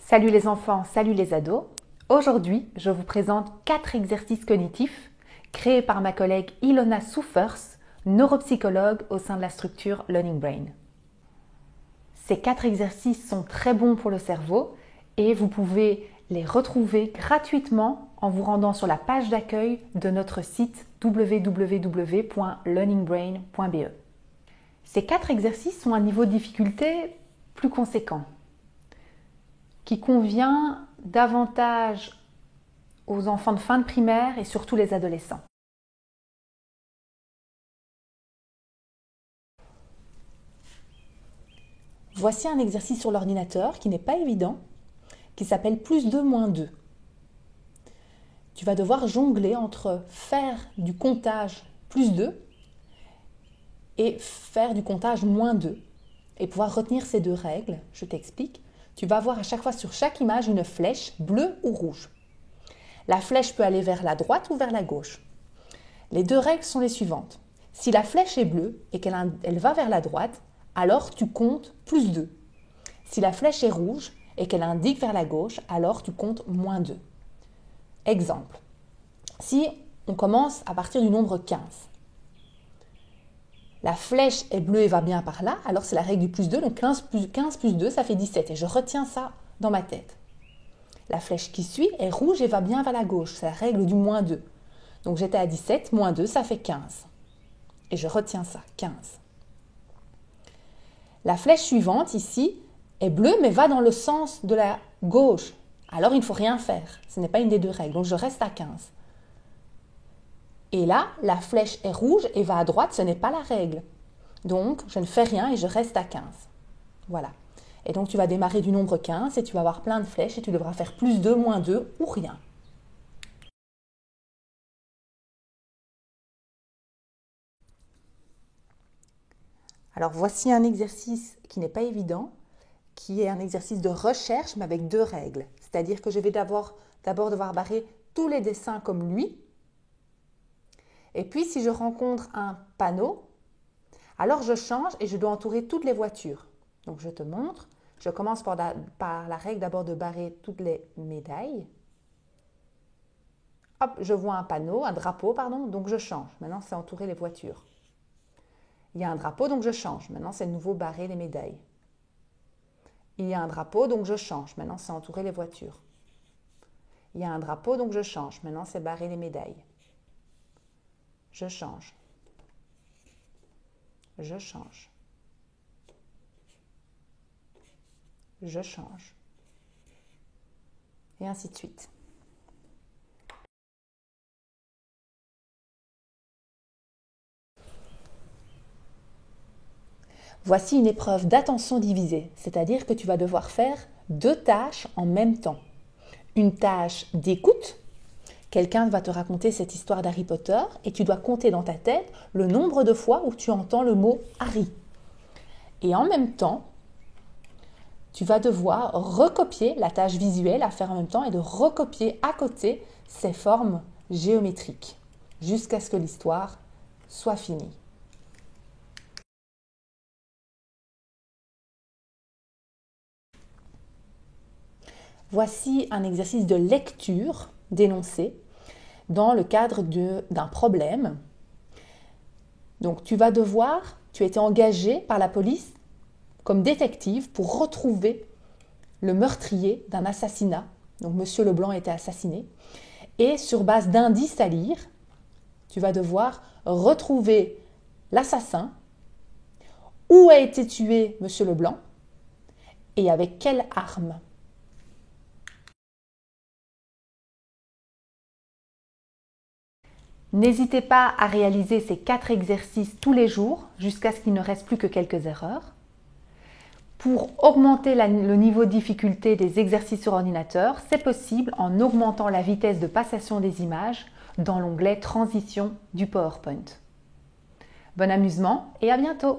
Salut les enfants, salut les ados. Aujourd'hui, je vous présente 4 exercices cognitifs créés par ma collègue Ilona Soufers, neuropsychologue au sein de la structure Learning Brain. Ces 4 exercices sont très bons pour le cerveau et vous pouvez les retrouver gratuitement en vous rendant sur la page d'accueil de notre site www.learningbrain.be. Ces 4 exercices ont un niveau de difficulté plus conséquent, qui convient davantage aux enfants de fin de primaire et surtout les adolescents. Voici un exercice sur l'ordinateur qui n'est pas évident, qui s'appelle plus 2 moins 2. Tu vas devoir jongler entre faire du comptage plus 2 et faire du comptage moins 2 et pouvoir retenir ces deux règles. Je t'explique. Tu vas voir à chaque fois sur chaque image une flèche bleue ou rouge. La flèche peut aller vers la droite ou vers la gauche. Les deux règles sont les suivantes. Si la flèche est bleue et qu'elle va vers la droite, alors tu comptes plus 2. Si la flèche est rouge et qu'elle indique vers la gauche, alors tu comptes moins 2. Exemple. Si on commence à partir du nombre 15, la flèche est bleue et va bien par là, alors c'est la règle du plus 2, donc 15 plus 2, ça fait 17. Et je retiens ça dans ma tête. La flèche qui suit est rouge et va bien vers la gauche, c'est la règle du moins 2. Donc j'étais à 17, moins 2, ça fait 15. Et je retiens ça, 15. La flèche suivante, ici, est bleue, mais va dans le sens de la gauche. Alors il ne faut rien faire, ce n'est pas une des deux règles, donc je reste à 15. Et là, la flèche est rouge et va à droite, ce n'est pas la règle. Donc, je ne fais rien et je reste à 15. Voilà. Et donc, tu vas démarrer du nombre 15 et tu vas avoir plein de flèches et tu devras faire plus 2, moins 2 ou rien. Alors, voici un exercice qui n'est pas évident, qui est un exercice de recherche, mais avec deux règles. C'est-à-dire que je vais d'abord devoir barrer tous les dessins comme lui. Et puis, si je rencontre un panneau, alors je change et je dois entourer toutes les voitures. Donc, je te montre. Je commence par la règle d'abord de barrer toutes les médailles. Hop, je vois un panneau, un drapeau, pardon, donc je change. Maintenant, c'est entourer les voitures. Il y a un drapeau, donc je change. Maintenant, c'est de nouveau barrer les médailles. Il y a un drapeau, donc je change. Maintenant, c'est entourer les voitures. Il y a un drapeau, donc je change. Maintenant, c'est barrer les médailles. Je change. Je change. Je change. Et ainsi de suite. Voici une épreuve d'attention divisée, c'est-à-dire que tu vas devoir faire 2 tâches en même temps. Une tâche d'écoute. Quelqu'un va te raconter cette histoire d'Harry Potter et tu dois compter dans ta tête le nombre de fois où tu entends le mot Harry. Et en même temps, tu vas devoir recopier la tâche visuelle à faire en même temps et de recopier à côté ces formes géométriques jusqu'à ce que l'histoire soit finie. Voici un exercice de lecture d'énoncé dans le cadre d'un problème. Donc tu as été engagé par la police comme détective pour retrouver le meurtrier d'un assassinat. Donc Monsieur Leblanc a été assassiné. Et sur base d'indices à lire, tu vas devoir retrouver l'assassin, où a été tué Monsieur Leblanc et avec quelle arme. N'hésitez pas à réaliser ces 4 exercices tous les jours jusqu'à ce qu'il ne reste plus que quelques erreurs. Pour augmenter le niveau de difficulté des exercices sur ordinateur, c'est possible en augmentant la vitesse de passation des images dans l'onglet Transition du PowerPoint. Bon amusement et à bientôt!